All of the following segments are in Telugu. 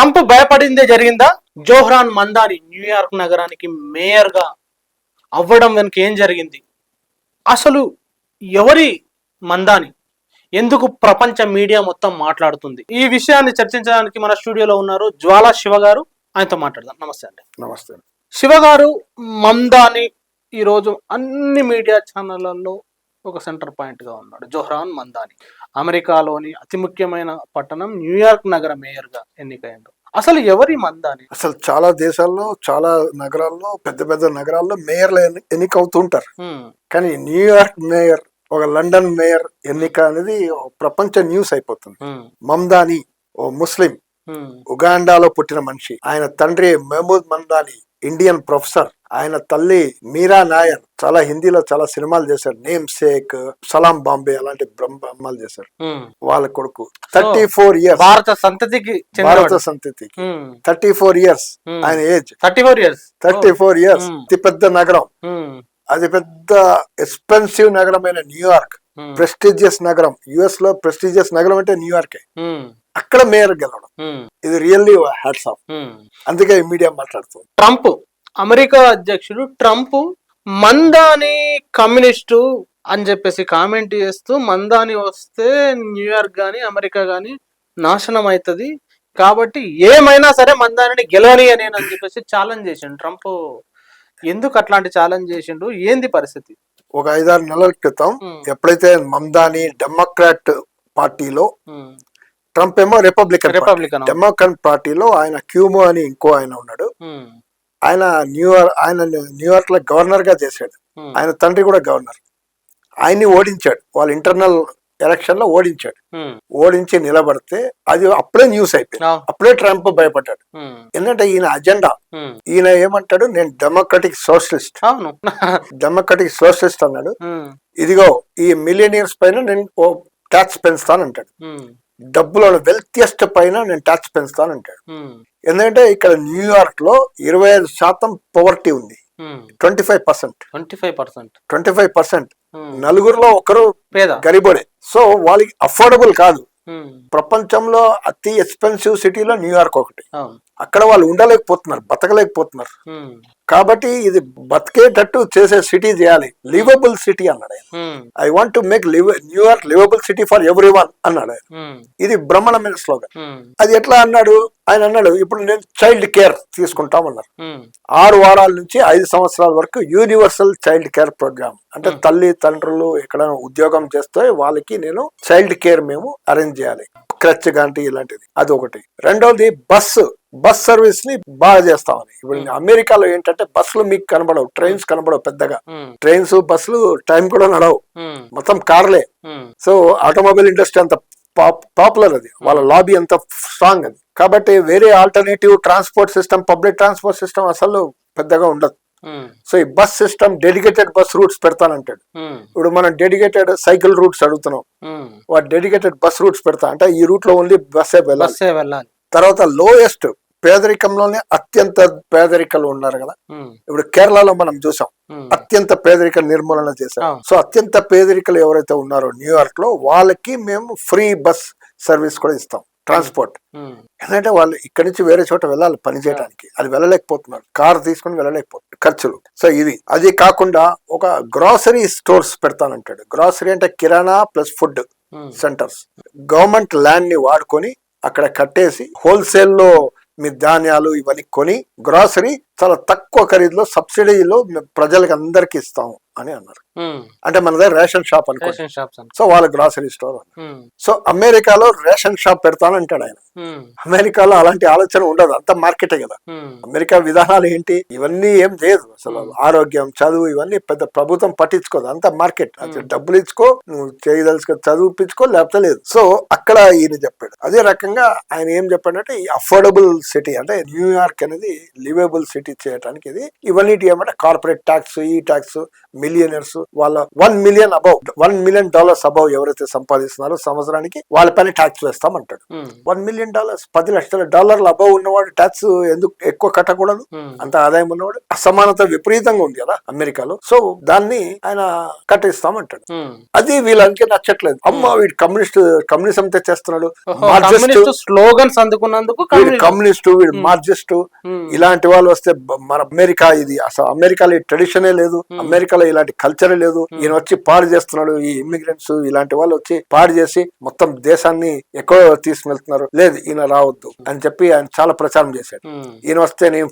ట్రంప్ భయపడిందే జరిగిందా? జోహ్రాన్ మందాని న్యూయార్క్ నగరానికి మేయర్ గా అవ్వడం వెనుక ఏం జరిగింది? అసలు ఎవరి మందాని? ఎందుకు ప్రపంచ మీడియా మొత్తం మాట్లాడుతుంది? ఈ విషయాన్ని చర్చించడానికి మన స్టూడియోలో ఉన్నారు జ్వాలా శివ గారు. ఆయనతో మాట్లాడదాం. నమస్తే అండి. నమస్తే శివ గారు, మందాని ఈరోజు అన్ని మీడియా ఛానళ్లలో ఒక సెంటర్ పాయింట్ గా ఉన్నాడు. జోహ్రాన్ మందాని అమెరికాలోని అతి ముఖ్యమైన పట్టణం న్యూయార్క్ నగర మేయర్ గా ఎన్నికయ్యాడు. అసలు ఎవరి మందాని? అసలు చాలా దేశాల్లో, చాలా నగరాల్లో, పెద్ద పెద్ద నగరాల్లో మేయర్లు ఎన్నికవుతుంటారు. కానీ న్యూయార్క్ మేయర్, ఒక లండన్ మేయర్ ఎన్నిక అనేది ప్రపంచ న్యూస్ అయిపోతుంది. మందాని ఓ ముస్లిం, ఉగాండాలో పుట్టిన మనిషి. ఆయన తండ్రి మహమూద్ మందాని ఇండియన్ ప్రొఫెసర్. ఆయన తల్లి మీరా నాయర్. చాలా హిందీలో చాలా సినిమాలు చేశారు. నేమ్ సేక్, సలాం బాంబే అలాంటి బ్రహ్మాలు చేశారు. వాళ్ళ కొడుకు 34 ఇయర్స్, భారత సంతతికి 34 ఇయర్స్ ఆయన ఏజ్. 34 ఇయర్స్. అతి పెద్ద నగరం, అది పెద్ద ఎక్స్పెన్సివ్ నగరమైన న్యూయార్క్, ప్రెస్టీజియస్ నగరం. యుఎస్ లో ప్రెస్టీజియస్ నగరం అంటే న్యూయార్కే. అక్కడ మేయర్ గెలవడం, ఇది రియల్లీ హ్యాట్స్ ఆఫ్. అందుకే మీడియా మాట్లాడుతుంది. ట్రంప్, అమెరికా అధ్యక్షుడు ట్రంప్ మందాని కమ్యూనిస్టు అని చెప్పేసి కామెంట్ చేస్తూ, మందాని వస్తే న్యూయార్క్ గాని అమెరికా గాని నాశనం అవుతుంది, కాబట్టి ఏమైనా సరే మందానిని గెలవని అని చెప్పేసి ఛాలెంజ్ చేసిండు ట్రంప్. ఎందుకు అట్లాంటి ఛాలెంజ్ చేసిండు? ఏంది పరిస్థితి? ఒక 5-6 నెలల క్రితం ఎప్పుడైతే మందాని డెమోక్రాట్ పార్టీలో, ట్రంప్ ఏమో రిపబ్లికన్. డెమోక్రాట్ పార్టీలో ఆయన క్యూమో అని ఇంకో ఆయన ఉన్నాడు. ఆయన న్యూయార్క్ లో గవర్నర్ గా చేశాడు. ఆయన తండ్రి కూడా గవర్నర్. ఆయన్ని ఓడించాడు, వాళ్ళ ఇంటర్నల్ ఎలక్షన్ లో ఓడించాడు. ఓడించి నిలబడితే అది అప్పుడే న్యూస్ అయిపోయింది. అప్పుడే ట్రంప్ భయపడ్డాడు. ఎందుకంటే ఈయన అజెండా, ఈయన ఏమంటాడు, నేను డెమోక్రటిక్ సోషలిస్ట్ అన్నాడు. ఇదిగో ఈ మిలియనియర్స్ పైన నేను ట్యాక్స్ పెంచుతానంటాడు. డబ్బుల వెల్తియస్ట్ పైన నేను ట్యాక్స్ పెంచుతానంటాడు. ఎందుకంటే ఇక్కడ న్యూయార్క్ లో 25% పవర్టీ ఉంది. 25%. నలుగురులో ఒకరు గరీబోడే. సో వాళ్ళకి అఫోర్డబుల్ కాదు. ప్రపంచంలో అతి ఎక్స్పెన్సివ్ సిటీలో న్యూయార్క్ ఒకటి. అక్కడ వాళ్ళు ఉండలేకపోతున్నారు, బతకలేకపోతున్నారు. కాబట్టి ఇది బతికేటట్టు చేసే సిటీ చేయాలి, లివబుల్ సిటీ అన్నాడు ఆయన. I want to make New York liveable city for every one అన్నాడు ఆయన. ఇది బ్రహ్మాండమైన స్లోగన్. అది ఎట్లా అన్నాడు ఆయన? అన్నాడు, ఇప్పుడు నేను చైల్డ్ కేర్ తీసుకుంటామన్నారు. 6 వారాల నుంచి 5 సంవత్సరాల వరకు యూనివర్సల్ చైల్డ్ కేర్ ప్రోగ్రామ్. అంటే తల్లి తండ్రులు ఎక్కడైనా ఉద్యోగం చేస్తే వాళ్ళకి నేను చైల్డ్ కేర్ మేము అరేంజ్ చేయాలి, క్రచ్ గాంటి ఇలాంటిది. అది ఒకటి. రెండవది బస్ సర్వీస్ ని బాగా చేస్తామని. ఇప్పుడు అమెరికాలో ఏంటంటే బస్సులు మీకు కనబడవు, ట్రైన్స్ కనబడవు పెద్దగా. ట్రైన్స్, బస్సులు టైం కూడా నడవు, మొత్తం కార్లే. సో ఆటోమొబైల్ ఇండస్ట్రీ అంత పాపులర్, అది వాళ్ళ లాబీ అంత స్ట్రాంగ్ అది. కాబట్టి వేరే alternative transport system, public transport system అసలు పెద్దగా ఉండదు. సో ఈ bus system, dedicated bus routes పెడతానంటాడు. ఇప్పుడు మనం డెడికేటెడ్ సైకిల్ రూట్స్ అడుగుతున్నాం, వాడు డెడికేటెడ్ బస్ రూట్స్ పెడతా అంటే ఈ రూట్ లో ఓన్లీ బస్సే వెళ్ళాలి. తర్వాత లోయెస్ట్ పేదరికంలోనే అత్యంత పేదరికలు ఉన్నారు కదా. ఇప్పుడు కేరళలో మనం చూసాం, అత్యంత పేదరిక నిర్మూలన చేశాం. సో అత్యంత పేదరికలు ఎవరైతే ఉన్నారో న్యూయార్క్ లో, వాళ్ళకి మేము ఫ్రీ బస్ సర్వీస్ కూడా ఇస్తాం, ట్రాన్స్పోర్ట్. ఎందుకంటే వాళ్ళు ఇక్కడి నుంచి వేరే చోట వెళ్ళాలి పని చేయడానికి, అది వెళ్ళలేకపోతున్నారు, కార్ తీసుకుని వెళ్ళలేకపోతున్నారు, ఖర్చులు. సో ఇది. అది కాకుండా ఒక గ్రాసరీ స్టోర్స్ పెడతానంటాడు. గ్రాసరీ అంటే కిరాణా plus food centres. Government land ని వాడుకొని అక్కడ కట్టేసి హోల్సేల్ లో మీ ధాన్యాలు ఇవన్నీ కొని గ్రాసరీ చాలా తక్కువ ఖరీదులో సబ్సిడీలో ప్రజలకు అందరికి ఇస్తాము అని అన్నారు. అంటే మన దగ్గర రేషన్ షాప్ అనుకో, సో వాళ్ళ గ్రాసరీ స్టోర్. సో అమెరికాలో రేషన్ షాప్ పెడతానంటాడు ఆయన. అమెరికాలో అలాంటి ఆలోచన ఉండదు, అంత మార్కెటే కదా. అమెరికా విధానాలు ఏంటి, ఇవన్నీ ఏం లేదు అసలు. ఆరోగ్యం, చదువు ఇవన్నీ పెద్ద ప్రభుత్వం పట్టించుకోదు, అంత మార్కెట్. అది డబ్బులు ఇచ్చుకో, నువ్వు చేయదలుచుకో, చదువుపించుకో, లేకపోతే లేదు. సో అక్కడ ఈయన చెప్పాడు. అదే రకంగా ఆయన ఏం చెప్పాడంటే, ఈ అఫోర్డబుల్ సిటీ అంటే న్యూయార్క్ అనేది లివబుల్ సిటీ బీట్ చేయడానికి ఇది ఇవన్నీ ఏమంటే కార్పొరేట్ ట్యాక్స్, ఈ ట్యాక్స్, మిలియనర్స్ వాళ్ళ $1 million అబౌవ్ ఎవరైతే సంపాదిస్తున్నారో సంవత్సరానికి వాళ్ళపైన ట్యాక్స్ వేస్తామంటాడు. $1 million $10 లక్షల అబౌవ్ ఉన్నవాడు ట్యాక్స్ ఎందుకు ఎక్కువ కట్టకూడదు? అంత ఆదాయం ఉన్నవాడు. అసమానత విపరీతంగా ఉంది కదా అమెరికాలో. సో దాన్ని ఆయన కట్టిస్తామంటాడు. అది వీళ్ళకి నచ్చట్లేదు. అమ్మ వీడు కమ్యూనిజం తెచ్చేస్తున్నాడు, స్లోగన్స్ అందుకున్నందుకు కమ్యూనిస్టు, వీడు మార్జిస్టు, ఇలాంటి వాళ్ళు వస్తే మన అమెరికా ఇది అసలు అమెరికాలో ట్రెడిషనే లేదు, అమెరికాలో ఇలాంటి కల్చరే లేదు, ఈయన వచ్చి పాడు చేస్తున్నాడు, ఈ ఇమ్మిగ్రెంట్స్ ఇలాంటి వాళ్ళు వచ్చి పాడు చేసి మొత్తం దేశాన్ని ఎక్కువ తీసుకెళ్తున్నారు, లేదు ఈయన రావద్దు అని చెప్పి ఆయన చాలా ప్రచారం చేశాడు. ఈయన వస్తే నేను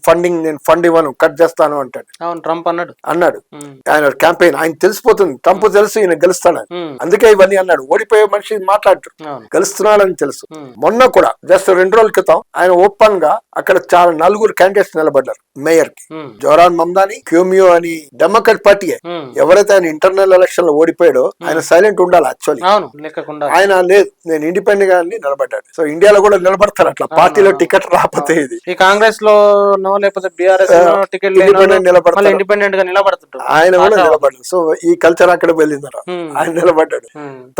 ఫండ్ ఇవ్వను, కట్ చేస్తాను అంటాడు. ట్రంప్ అన్నాడు ఆయన క్యాంపెయిన్. ఆయన తెలిసిపోతుంది ట్రంప్ తెలుసు ఈయన గెలుస్తాడు, అందుకే ఇవన్నీ అన్నాడు. ఓడిపోయే మనిషి మాట్లాడుతూ గెలుస్తున్నాడని తెలుసు. మొన్న కూడా జస్ట్ 2 రోజుల క్రితం ఆయన ఓపెన్ గా అక్కడ చాలా 4 క్యాండిడేట్స్ నిలబడ్డారు మేయర్ కి. జోరాన్ మమ్దాని, క్యూమియో అని డెమోక్రాట్ పార్టీయే. ఎవరైతే ఆయన ఇంటర్నల్ ఎలక్షన్ లో ఓడిపోయాడో ఆయన సైలెంట్ ఉండాలి. యాక్చువల్లీ ఆయన లేదు, నేను ఇండిపెండెంట్ గా నిలబడ్డాడు. సో ఇండియాలో కూడా నిలబడతారు అట్లా, పార్టీలో టికెట్ రాకపోతే. ఇది ఈ కాంగ్రెస్ లో లేకపోతే బీఆర్ఎస్ ఇండిపెండెంట్ గా నిలబడుతుంటారు, ఆయన కూడా నిలబడ్డాడు. సో ఈ కల్చర్ అక్కడ వెళ్ళిందరా, ఆయన నిలబడ్డాడు.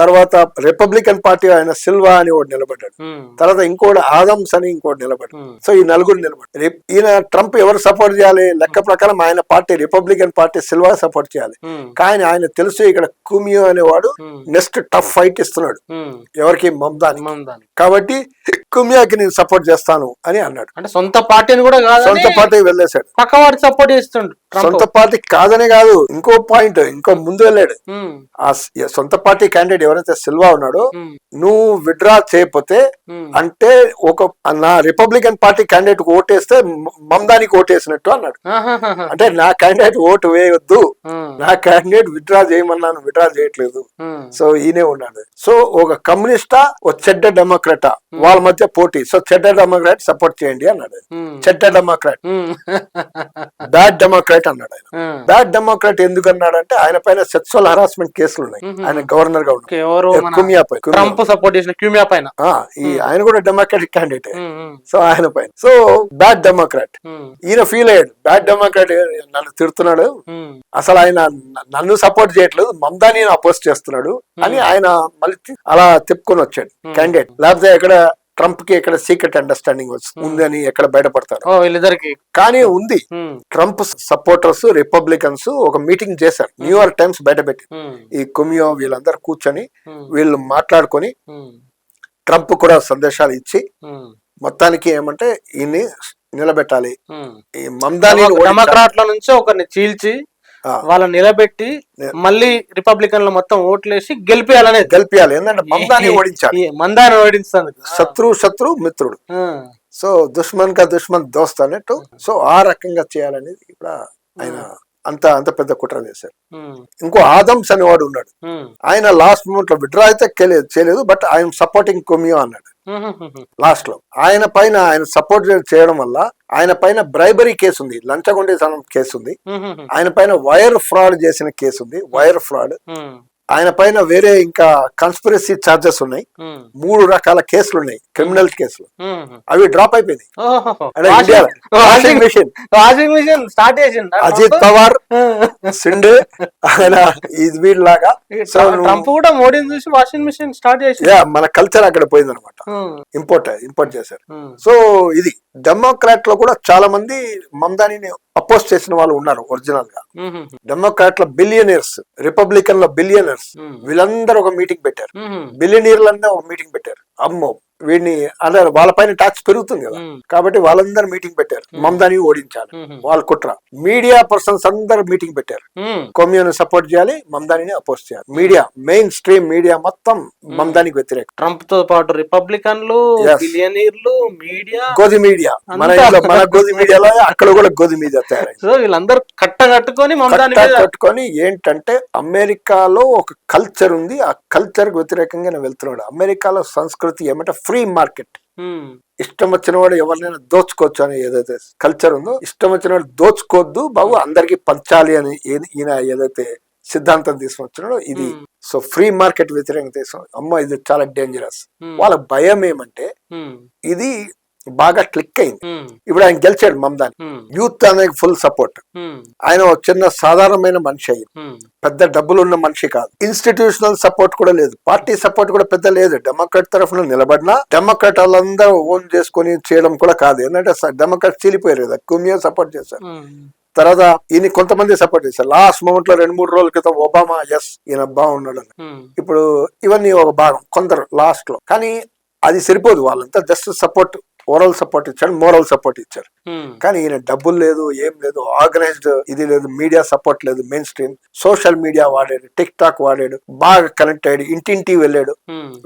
తర్వాత రిపబ్లికన్ పార్టీ ఆయన సిల్వా అని ఒకటి నిలబడ్డాడు. తర్వాత ఇంకోటి ఆదమ్స్ అని ఇంకోటి నిలబడ్డాడు. సో ఈ 4 నిలబడ్డారు. ఈయన ట్రంప్ ఎవరు సపోర్ట్ చేయాలి? లెక్క ప్రకారం ఆయన party Republican party Silva support చేయాలి. కానీ ఆయన తెలుసు ఇక్కడ కుమియో అనేవాడు నెక్స్ట్ టఫ్ ఫైట్ ఇస్తున్నాడు ఎవరికి, మమ్దాని. కాబట్టి కుమియాకి నేను సపోర్ట్ చేస్తాను అని అన్నాడు. అంటే సొంత పార్టీని కూడా కాదు, సొంత పార్టీ వెళ్ళేశాడు. పక్కవాడికి సపోర్ట్ చేస్తుండు. సొంత పార్టీ కాదనే కాదు, ఇంకో పాయింట్ ఇంకో ముందు వెళ్ళాడు. ఆ సొంత పార్టీ క్యాండిడేట్ ఎవరైతే సిల్వా ఉన్నాడో, నువ్వు విత్డ్రా చేయకపోతే అంటే నా రిపబ్లికన్ పార్టీ క్యాండిడేట్ ఓటేస్తే మమ్దానికి ఓటేసినట్టు అన్నాడు. అంటే నా క్యాండిడేట్ ఓటు వేయొద్దు, నా క్యాండిడేట్ విత్డ్రా చేయమన్నాను, విత్డ్రా చేయట్లేదు. సో ఈయనే ఉన్నాడు. సో ఒక కమ్యూనిస్టా ఒక చెడ్డ డెమోక్రాటా వాళ్ళ మధ్య పోటీ. సో చెడ్డ డెమోక్రాట్ సపోర్ట్ చేయండి అన్నాడు. చెడ్డ డెమోక్రాట్, బ్యాడ్ డెమోక్రాట్ అన్నాడు ఆయన. బ్యాడ్ డెమోక్రాట్ ఎందుకు అన్నాడంటే ఆయన పైన సెక్సువల్ హరాస్మెంట్ కేసులు ఉన్నాయి. ఆయన గవర్నర్ గా ఆయన కూడా డెమోక్రాటిక్ క్యాండిడేట్. సో ఆయన పైన సో బ్యాడ్ డెమోక్రాట్. ఈయన ఫీల్ అయ్యాడు, బ్యాడ్ డెమోక్రాట్ నన్ను తిడుతున్నాడు, అసలు ఆయన నన్ను సపోర్ట్ చేయట్లేదు, మమ్దాని అపోజ్ చేస్తున్నాడు అని ఆయన మళ్ళీ అలా తిప్పుకొని వచ్చాడు క్యాండిడేట్. లేకపోతే ఎక్కడ ట్రంప్ కి ఎక్కడ సీక్రెట్ అండర్స్టాండింగ్ ఉంది అని ఎక్కడ బయటపడతారు వీళ్ళిద్దరికి. కానీ ఉంది. ట్రంప్ సపోర్టర్స్ రిపబ్లికన్స్ ఒక మీటింగ్ చేశారు, న్యూయార్క్ టైమ్స్ బయట పెట్టి. ఈ కుమియో వీళ్ళందరూ కూర్చొని వీళ్ళు మాట్లాడుకొని ట్రంప్ కూడా సందేశాలు ఇచ్చి మొత్తానికి ఏమంటే ఈయన్ని నిలబెట్టాలి. ఈ మమ్దాని డెమోక్రాట్ల నుంచి ఒకరిని చీల్చి వాళ్ళని నిలబెట్టి మళ్ళీ రిపబ్లికన్ లో మొత్తం ఓట్లేసి గెలిపియాలి. ఎందుకంటే మమ్దాని ఓడించాలి, మందాని ఓడించాలి. శత్రు మిత్రుడు. సో దుష్మన్ కా దుష్మన్ దోస్త్ అన్నట్టు. సో ఆ రకంగా చేయాలనేది ఇక్కడ ఆయన అంత పెద్ద కుట్ర చేశారు. ఇంకో ఆదమ్స్ అనేవాడు ఉన్నాడు. ఆయన లాస్ట్ మూమెంట్ లో విత్డ్రా అయితే చేయలేదు, బట్ ఆయన సపోర్టింగ్ కుమియో అన్నాడు లాస్ట్ లో. ఆయన పైన ఆయన సపోర్ట్ చేయడం వల్ల ఆయన పైన బ్రైబరీ కేసు ఉంది, లంచగొండేతనం కేసు ఉంది, ఆయన పైన వైర్ ఫ్రాడ్ చేసిన కేసు ఉంది, వైర్ ఫ్రాడ్. ఆయన పైన వేరే ఇంకా కన్స్పిరసీ చార్జెస్ ఉన్నాయి. 3 రకాల కేసులు ఉన్నాయి, క్రిమినల్ కేసులు. అవి డ్రాప్ అయిపోయింది. అజిత్ పవార్ సిండే ఆయన వీళ్ళలాగా ట్రంప్ కూడా మోడీని చూసి వాషింగ్ మిషన్ స్టార్ట్ చేసి మన కల్చర్ అక్కడ పోయింది అనమాట. ఇంపోర్ట్ చేశారు. సో ఇది డెమోక్రాట్ లో కూడా చాలా మంది మమ్దానిని అపోజ్ చేసిన వాళ్ళు ఉన్నారు ఒరిజినల్ గా. డెమోక్రాట్ లో బిలియనీర్స్, రిపబ్లికన్ లో బిలియనర్స్, వీళ్ళందరూ ఒక మీటింగ్ పెట్టారు. బిలియనీర్లందరూ ఒక మీటింగ్ పెట్టారు. అమ్మో వీడిని అదే వాళ్ళపైన ట్యాక్స్ పెరుగుతుంది కదా, కాబట్టి వాళ్ళందరూ మీటింగ్ పెట్టారు, మమ్దాని ఓడించాలి, వాళ్ళ కుట్ర. మీడియా పర్సన్స్ అందరు మీటింగ్ పెట్టారు, కొమ్యూని సపోర్ట్ చేయాలి, మమ్దానిని అపోజ్ చేయాలి. మీడియా మెయిన్ స్ట్రీమ్ మీడియా మొత్తం మమ్దానికి వ్యతిరేకం. ట్రంప్ తో పాటు రిపబ్లికన్లు, బిలియనీర్లు, మీడియా, గోధి మీడియా, మన గోధి మీడియాలో అక్కడ కూడా గోధి మీడియా తయారైంది. సో వీళ్ళందరూ కట్టుకొని ఏంటంటే అమెరికాలో ఒక కల్చర్ ఉంది, ఆ కల్చర్ కి వ్యతిరేకంగా వెళ్తున్నాడు. అమెరికాలో సంస్కృతి ఏమంటే ఫ్రీ మార్కెట్. ఇష్టం వచ్చిన వాడు ఎవరినైనా దోచుకోవచ్చు అని ఏదైతే కల్చర్ ఉందో, ఇష్టం వచ్చిన వాడు దోచుకోవద్దు బాబు, అందరికి పంచాలి అని ఈయన ఏదైతే సిద్ధాంతం తీసుకొచ్చినాడో ఇది. సో ఫ్రీ మార్కెట్ వ్యతిరేకంగా తీసుకు అమ్మ ఇది చాలా డేంజరస్. వాళ్ళ భయం ఏమంటే ఇది బాగా క్లిక్ అయింది. ఇప్పుడు ఆయన గెలిచాడు మమదాని, యూత్ అనేది ఫుల్ సపోర్ట్. ఆయన ఒక చిన్న సాధారణమైన మనిషి అయ్యింది, పెద్ద డబ్బులు ఉన్న మనిషి కాదు. ఇన్స్టిట్యూషనల్ సపోర్ట్ కూడా లేదు, పార్టీ సపోర్ట్ కూడా పెద్ద లేదు. డెమోక్రాట్ తరఫున నిలబడినా డెమోక్రాట్ వాళ్ళందరూ ఓన్ చేసుకుని చేయడం కూడా కాదు, ఎందుకంటే డెమోక్రాట్ చీలిపోయారు కదా, ఎక్కువ సపోర్ట్ చేశారు. తర్వాత ఈయన కొంతమంది సపోర్ట్ చేశారు. లాస్ట్ మూమెంట్ లో 2-3 రోజుల క్రితం ఒబామా ఎస్ ఈయన బాగున్నాడు అని. ఇప్పుడు ఇవన్నీ ఒక భాగం కొందరు లాస్ట్ లో, కానీ అది సరిపోదు. వాళ్ళంతా జస్ట్ సపోర్ట్, ఓరల్ సపోర్ట్ ఇచ్చాడు, మోరల్ సపోర్ట్ ఇచ్చారు. కానీ ఈయన డబ్బులు లేదు, ఏం లేదు, ఆర్గనైజ్డ్ ఇది లేదు, మీడియా సపోర్ట్ లేదు, మెయిన్ స్ట్రీమ్ సోషల్ మీడియా వాడాడు, టిక్ టాక్ వాడాడు, బాగా కనెక్ట్ అయ్యాడు, ఇంటింటి వెళ్ళాడు,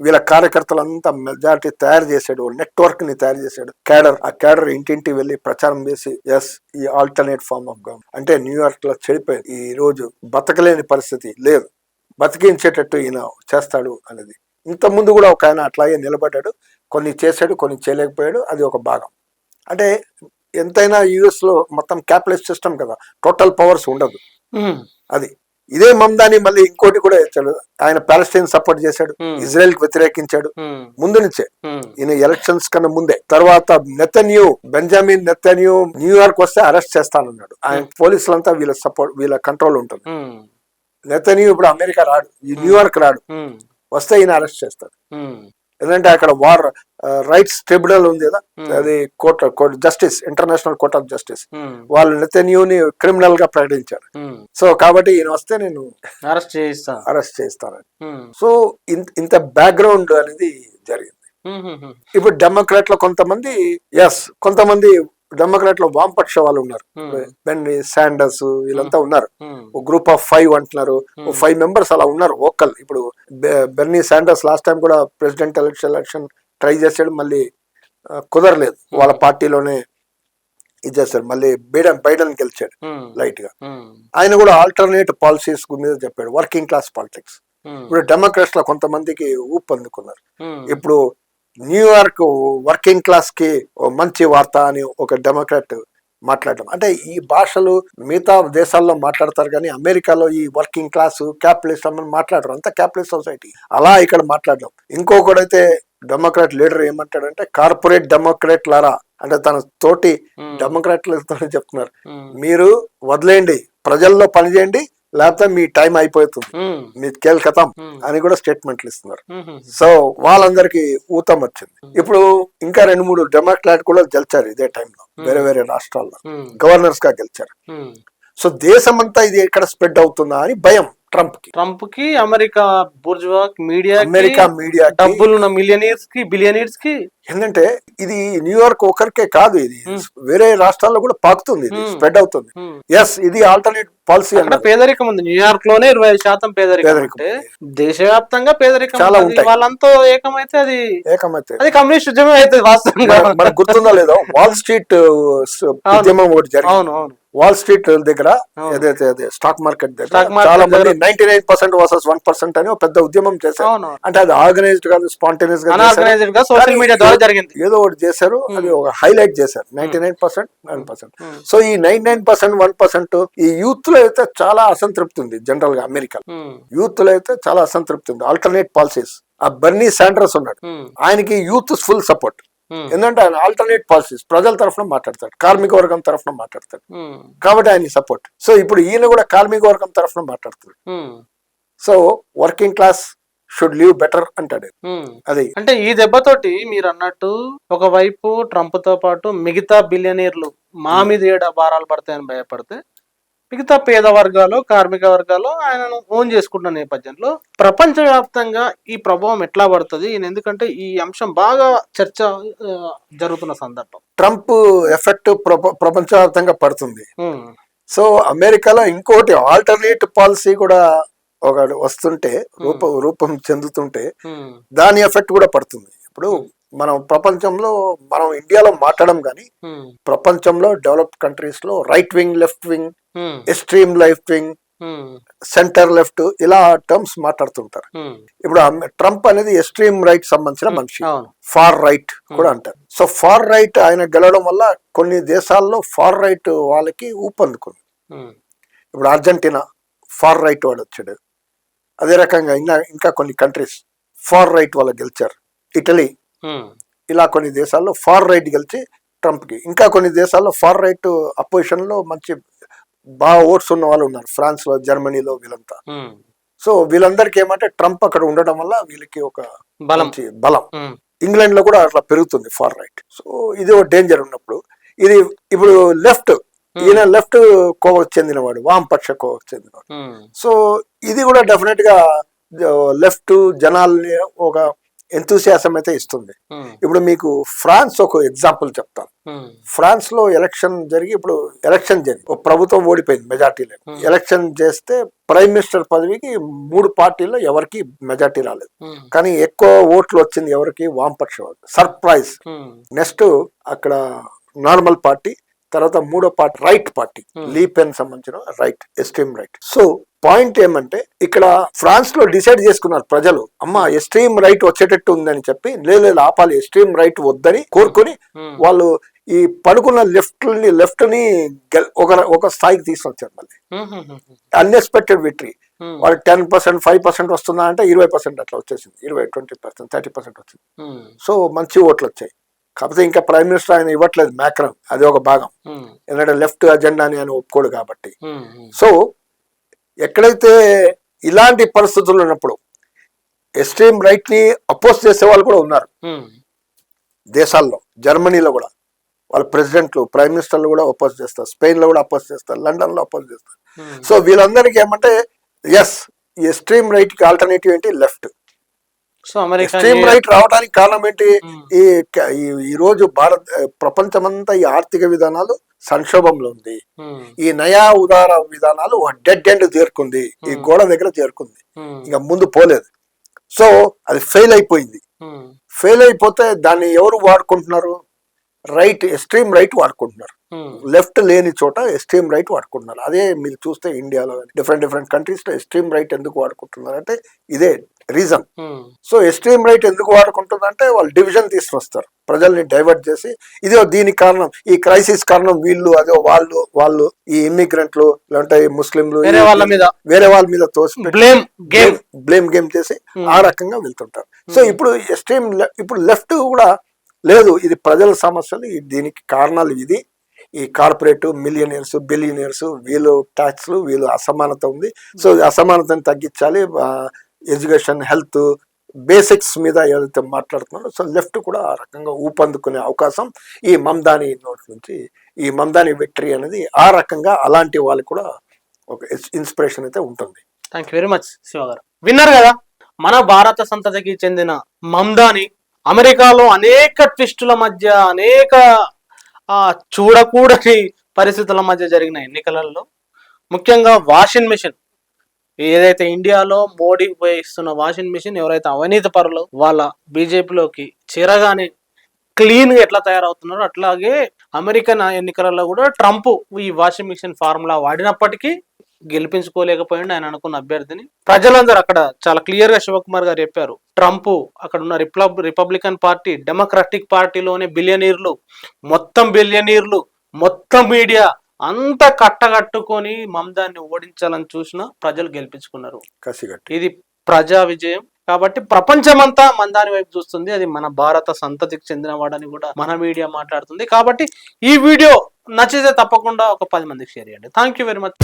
వీళ్ళ కార్యకర్తలంతా మెజారిటీ తయారు చేశాడు, నెట్వర్క్ ని తయారు చేశాడు, క్యాడర్. ఆ క్యాడర్ ఇంటింటి వెళ్ళి ప్రచారం చేసి ఎస్ ఈ ఆల్టర్నేట్ ఫార్మ్ ఆఫ్ గవర్నమెంట్ అంటే న్యూయార్క్ లో చెడిపోయింది, ఈ రోజు బతకలేని పరిస్థితి లేదు, బతికించేటట్టు ఈయన చేస్తాడు అనేది. ఇంత ముందు కూడా ఒక ఆయన అట్లాగే నిలబడ్డాడు, కొన్ని చేశాడు, కొన్ని చేయలేకపోయాడు, అది ఒక భాగం. అంటే ఎంతైనా యుఎస్ లో మొత్తం క్యాపిటలిస్ట్ సిస్టమ్ కదా, టోటల్ పవర్స్ ఉండదు. అది ఇదే మమ్దాని మళ్ళీ ఇంకోటి కూడా ఇచ్చాడు, ఆయన పాలస్తీన్ సపోర్ట్ చేశాడు, ఇజ్రాయెల్ కి వ్యతిరేకించాడు ముందు నుంచే, ఈయన ఎలక్షన్స్ కన్నా ముందే. తర్వాత నెతన్యూ, బెంజమిన్ నెతన్యూ న్యూయార్క్ వస్తే అరెస్ట్ చేస్తానన్నాడు. ఆయన పోలీసులంతా వీళ్ళ సపోర్ట్, వీళ్ళ కంట్రోల్ ఉంటుంది. నెతన్యూ ఇప్పుడు అమెరికా రాడు, ఈ న్యూయార్క్ రాడు, వస్తే ఈయన అరెస్ట్ చేస్తాడు. ఎందుకంటే అక్కడ వార్ రైట్స్ ట్రిబ్యునల్ ఉంది కదా, అది court justice, international court of justice, వాళ్ళు నెతన్యూని క్రిమినల్ గా ప్రకటించారు. సో కాబట్టి ఈయన వస్తే నేను అరెస్ట్ చేస్తాను. సో ఇంత బ్యాక్గ్రౌండ్ అనేది జరిగింది. ఇప్పుడు డెమోక్రాట్ లో కొంతమంది కొంతమంది డెమోక్రాట్ లో వామపక్ష వాళ్ళు ఉన్నారు, బెన్నీ శాండర్స్ వీళ్ళంతా ఉన్నారు, గ్రూప్ ఆఫ్ 5 అంటున్నారు, 5 మెంబర్స్ అలా ఉన్నారు ఓకల్. ఇప్పుడు బెన్నీ శాండర్స్ లాస్ట్ టైం కూడా ప్రెసిడెంట్ ఎలక్షన్ ట్రై చేశాడు, మళ్ళీ కుదరలేదు, వాళ్ళ పార్టీలోనే ఇది చేశారు, మళ్ళీ బైడెన్ గెలిచాడు లైట్ గా. ఆయన కూడా ఆల్టర్నేట్ పాలసీస్ మీద చెప్పాడు, వర్కింగ్ క్లాస్ పాలిటిక్స్. ఇప్పుడు డెమోక్రాట్స్ లో కొంతమందికి ఊపు అందుకున్నారు. ఇప్పుడు న్యూయార్క్ వర్కింగ్ క్లాస్ కి మంచి వార్త అని ఒక డెమోక్రాట్ మాట్లాడడం, అంటే ఈ భాషలు మిగతా దేశాల్లో మాట్లాడతారు కానీ అమెరికాలో ఈ వర్కింగ్ క్లాస్ క్యాపిటలిస్ట్ అని మాట్లాడరు, అంతా క్యాపిటలిస్ట్ సొసైటీ, అలా ఇక్కడ మాట్లాడడం. ఇంకొకడైతే డెమోక్రాట్ లీడర్ ఏమంటాడంటే, కార్పొరేట్ డెమోక్రాట్ లారా, అంటే తన తోటి డెమోక్రాట్లతో చెప్తున్నారు, మీరు వదిలేయండి, ప్రజల్లో పనిచేయండి, లేకపోతే మీ టైం అయిపోతుంది, మీ కేల్కతాం అని కూడా స్టేట్మెంట్లు ఇస్తున్నారు. సో వాళ్ళందరికీ ఊతం వచ్చింది. ఇప్పుడు ఇంకా 2-3 డెమోక్రాట్ కూడా గెలిచారు ఇదే టైంలో, వేరే వేరే రాష్ట్రాల్లో గవర్నర్స్ గా గెలిచారు. సో దేశమంతా ఇది ఎక్కడ స్ప్రెడ్ అవుతుందా అని భయం ట్రంప్ కి, America bourgeois media, America media, డబ్బులున్న మిలియనీర్స్ కి, బిలియనీర్స్ కి. ఏంటంటే ఇది న్యూయార్క్ ఒకరికే కాదు, ఇది వేరే రాష్ట్రాల్లో కూడా పాకుతుంది, ఇది స్ప్రెడ్ అవుతుంది. ఇది ఆల్టర్నేట్ పాలసీ. అక్కడ పేదరికం ఉంది, న్యూయార్క్ లోనే 25% పేదరికం. దేశవ్యాప్తంగా పేదరికం చాలా ఉంటాయి. వాళ్ళంతా ఏకమైతే అది కమ్యూనిస్ట్ ఉద్యమం అవుతుంది వాస్తవంగా. మనకు గుర్తుందా లేదో, వాల్ స్ట్రీట్ ఉద్యమం ఒకటి జరిగింది. అవును, వాల్ స్ట్రీట్ దగ్గర ఏదైతే స్టాక్ మార్కెట్ దగ్గర చాలా మంది 99% వర్సెస్ 1% అని పెద్ద ఉద్యమం చేశారు. అంటే అది ఆర్గనైజ్డ్ కాదు, స్పాంటేనియస్ గా సోషల్ మీడియా ద్వారా జరిగింది, ఏదో ఒకటి చేశారు, అది ఒక హైలైట్ చేశారు. 99%, 1%. సో ఈ 99%, 1% ఈ యూత్ లో అయితే చాలా అసంతృప్తి ఉంది. జనరల్ గా అమెరికా యూత్ లో అయితే చాలా అసంతృప్తి ఉంది. ఆల్టర్నేట్ పాలసీస్, ఆ బర్నీ శాండర్స్ ఉన్నాడు, ఆయనకి యూత్ ఫుల్ సపోర్ట్. ఎందుకంటే ఆయన ఆల్టర్నేట్ పాలసీస్, ప్రజల తరఫున మాట్లాడతాడు, కార్మిక వర్గం తరఫున మాట్లాడతాడు, కాబట్టి ఆయన సపోర్ట్. సో ఇప్పుడు ఈయన కూడా కార్మిక వర్గం తరఫున మాట్లాడుతాడు. So working class should live better అంటాడు. అది అంటే ఈ దెబ్బతోటి మీరు అన్నట్టు ఒకవైపు ట్రంప్ తో పాటు మిగతా బిలియనీర్లు మా మీద ఏడా భారాలు పడతాయని భయపడితే, మిగతా పేద వర్గాలు, కార్మిక వర్గాలు ఆయనను ఓన్ చేసుకుంటున్న నేపథ్యంలో ప్రపంచవ్యాప్తంగా ఈ ప్రభావం ఎట్లా పడుతుంది? ఎందుకంటే ఈ అంశం బాగా చర్చ జరుగుతున్న సందర్భం. ట్రంప్ ఎఫెక్ట్ ప్రపంచవ్యాప్తంగా పడుతుంది. సో అమెరికాలో ఇంకోటి ఆల్టర్నేట్ పాలసీ కూడా ఒక వస్తుంటే, రూపం చెందుతుంటే దాని ఎఫెక్ట్ కూడా పడుతుంది. ఇప్పుడు మనం ప్రపంచంలో, మనం ఇండియాలో మాట్లాడడం కానీ ప్రపంచంలో డెవలప్డ్ కంట్రీస్ లో right wing, left wing, extreme left wing, centre left, ఇలా టర్మ్స్ మాట్లాడుతుంటారు. ఇప్పుడు ట్రంప్ అనేది ఎక్స్ట్రీమ్ రైట్ సంబంధించిన మనిషి, ఫార్ రైట్ కూడా అంటారు. సో ఫార్ రైట్ ఆయన గెలవడం వల్ల కొన్ని దేశాల్లో ఫార్ రైట్ వాళ్ళకి ఊపందుకుంది. ఇప్పుడు అర్జెంటీనా ఫార్ రైట్ వాడు వచ్చాడు, అదే రకంగా ఇంకా కొన్ని కంట్రీస్ ఫార్ రైట్ వాళ్ళు గెలిచారు. ఇటలీ ఇలా కొన్ని దేశాల్లో ఫార్ రైట్ గెలిచి ట్రంప్కి, ఇంకా కొన్ని దేశాల్లో ఫార్ రైట్ అపోజిషన్లో మంచి బాగా ఓట్స్ ఉన్న వాళ్ళు ఉన్నారు, ఫ్రాన్స్లో, జర్మనీలో, వీళ్ళంతా. సో వీళ్ళందరికీ ఏమంటే ట్రంప్ అక్కడ ఉండడం వల్ల వీళ్ళకి ఒక బలం. ఇంగ్లాండ్ లో కూడా అట్లా పెరుగుతుంది ఫార్ రైట్. సో ఇది ఒక డేంజర్ ఉన్నప్పుడు. ఇది ఇప్పుడు లెఫ్ట్, ఈయన లెఫ్ట్ కోవకు చెందినవాడు, వామపక్ష కోవకు చెందినవాడు. సో ఇది కూడా డెఫినెట్ గా లెఫ్ట్ జనాల్ని ఒక ఎంతూసియాసం అయితే ఇస్తుంది. ఇప్పుడు మీకు ఫ్రాన్స్ ఒక ఎగ్జాంపుల్ చెప్తాను. ఫ్రాన్స్ లో ఎలక్షన్ జరిగి, ఇప్పుడు ఎలక్షన్ జరిగి ప్రభుత్వం ఓడిపోయింది మెజార్టీ లేదు. ఎలక్షన్ చేస్తే ప్రైమ్ మినిస్టర్ పదవికి 3 పార్టీల్లో ఎవరికి మెజార్టీ రాలేదు, కానీ ఎక్కువ ఓట్లు వచ్చింది ఎవరికి? వామపక్ష. సర్ప్రైజ్. నెక్స్ట్ అక్కడ నార్మల్ పార్టీ, తర్వాత 3వ పార్టీ రైట్ పార్టీ, లీ పెన్ సంబంధించిన right, extreme right. So point ఏమంటే ఇక్కడ ఫ్రాన్స్ లో డిసైడ్ చేసుకున్నారు ప్రజలు, అమ్మ ఎక్స్ట్రీమ్ రైట్ వచ్చేటట్టు ఉందని చెప్పి, లేదు ఆపాలి, ఎక్స్ట్రీమ్ రైట్ వద్దని కోరుకొని వాళ్ళు ఈ పడుకున్న లెఫ్ట్ ని ఒక స్థాయికి తీసుకొచ్చారు. మళ్ళీ అన్ఎక్స్పెక్టెడ్ విక్టరీ. వాళ్ళు 10%, 5% వస్తుందా అంటే 20% అట్లా వచ్చేసింది, 20%, 30% వచ్చింది. సో మంచి ఓట్లు వచ్చాయి. కాకపోతే ఇంకా ప్రైమ్ మినిస్టర్ ఆయన ఇవ్వట్లేదు, మ్యాక్రాన్, అది ఒక భాగం. ఎందుకంటే లెఫ్ట్ అజెండా అని ఆయన ఒప్పుకోడు కాబట్టి. సో ఎక్కడైతే ఇలాంటి పరిస్థితులు ఉన్నప్పుడు ఎక్స్ట్రీమ్ రైట్ ని అపోజ్ చేసే వాళ్ళు కూడా ఉన్నారు దేశాల్లో. జర్మనీలో కూడా వాళ్ళ ప్రెసిడెంట్లు, ప్రైమ్ మినిస్టర్లు కూడా అపోజ్ చేస్తారు, స్పెయిన్ లో కూడా అపోజ్ చేస్తారు, లండన్ లో అపోజ్ చేస్తారు. సో వీళ్ళందరికీ ఏమంటే ఎస్, ఎక్స్ట్రీమ్ రైట్ కి ఆల్టర్నేటివ్ ఏంటి? లెఫ్ట్. సో ఎక్స్ట్రీమ్ రైట్ రావడానికి కారణం ఏంటి? ఈ రోజు ప్రపంచమంతా ఈ ఆర్థిక విధానాలు సంక్షోభంలో ఉంది. ఈ నయా ఉదార విధానాలు డెడ్ ఎండ్ చేరుకుంది, ఈ గోడ దగ్గర చేరుకుంది, ఇంకా ముందు పోలేదు. సో అది ఫెయిల్ అయిపోయింది. ఫెయిల్ అయిపోతే దాన్ని ఎవరు వాడుకుంటున్నారు? రైట్, ఎక్స్ట్రీమ్ రైట్ వాడుకుంటున్నారు. లెఫ్ట్ లేని చోట ఎక్స్ట్రీమ్ రైట్ వాడుకుంటున్నారు. అదే మీరు చూస్తే ఇండియాలో డిఫరెంట్ కంట్రీస్ లో ఎక్స్ట్రీమ్ రైట్ ఎందుకు వాడుకుంటున్నారు అంటే ఇదే రీజన్. సో ఎక్స్ట్రీమ్ రైట్ ఎందుకు వాడుకుంటుందంటే వాళ్ళు డివిజన్ తీసుకొస్తారు, ప్రజల్ని డైవర్ట్ చేసి, ఇదే దీనికి కారణం, ఈ క్రైసిస్ కారణం వీళ్ళు, అదే వాళ్ళు ఈ ఇమ్మిగ్రెంట్లు లేదంటే ముస్లింలు వేరే వాళ్ళ మీద తోసి బ్లేమ్ గేమ్ చేసి ఆ రకంగా వెళ్తుంటారు. సో ఇప్పుడు లెఫ్ట్ కూడా లేదు, ఇది ప్రజల సమస్యలు, దీనికి కారణాలు ఇది, ఈ కార్పొరేట్ మిలియనీర్స్, బిలియనీర్స్, వీళ్ళు ట్యాక్స్లు, వీళ్ళు అసమానత ఉంది. సో అసమానతను తగ్గించాలి, ఎడ్యుకేషన్, హెల్త్, బేసిక్స్ మీద ఏదైతే మాట్లాడుతున్నారో, సో లెఫ్ట్ కూడా ఆ రకంగా ఊపందుకునే అవకాశం ఈ మమ్దాని నోట్ నుంచి, ఈ మమ్దాని విక్టరీ అనేది ఆ రకంగా అలాంటి వాళ్ళకి కూడా ఒక ఇన్స్పిరేషన్ అయితే ఉంటుంది. Thank you very much Shiva గారు. విన్నారు కదా, మన భారత సంతతికి చెందిన మమ్దాని అమెరికాలో అనేక ట్విస్టుల మధ్య, అనేక చూడకూడని పరిస్థితుల మధ్య జరిగిన ఎన్నికలలో, ముఖ్యంగా వాషింగ్ మిషన్, ఏదైతే ఇండియాలో మోడీ ఉపయోగిస్తున్న వాషింగ్ మిషన్, ఎవరైతే అవినీతి పరులు వాళ్ళ బీజేపీలోకి చేరగానే క్లీన్ గా ఎట్లా తయారవుతున్నారో, అట్లాగే అమెరికన్ ఎన్నికలలో కూడా ట్రంప్ ఈ వాషింగ్ మిషన్ ఫార్ములా వాడినప్పటికీ గెలిపించుకోలేకపోయింది ఆయన అనుకున్న అభ్యర్థిని. ప్రజలందరూ అక్కడ చాలా క్లియర్ గా శివకుమార్ గారు చెప్పారు, ట్రంప్ అక్కడ ఉన్న రిపబ్లికన్ పార్టీ, డెమోక్రాటిక్ పార్టీలోనే బిలియనీర్లు, మొత్తం మీడియా అంతా కట్టగట్టుకొని మమ్దాన్ని ఓడించాలని చూసినా ప్రజలు గెలిపించుకున్నారు. ఇది ప్రజా విజయం. కాబట్టి ప్రపంచమంతా మమ్దాని వైపు చూస్తుంది. అది మన భారత సంతతికి చెందిన వాడని కూడా మన మీడియా మాట్లాడుతుంది. కాబట్టి ఈ వీడియో నచ్చితే తప్పకుండా ఒక 10 మందికి షేర్ చేయండి. Thank you very much.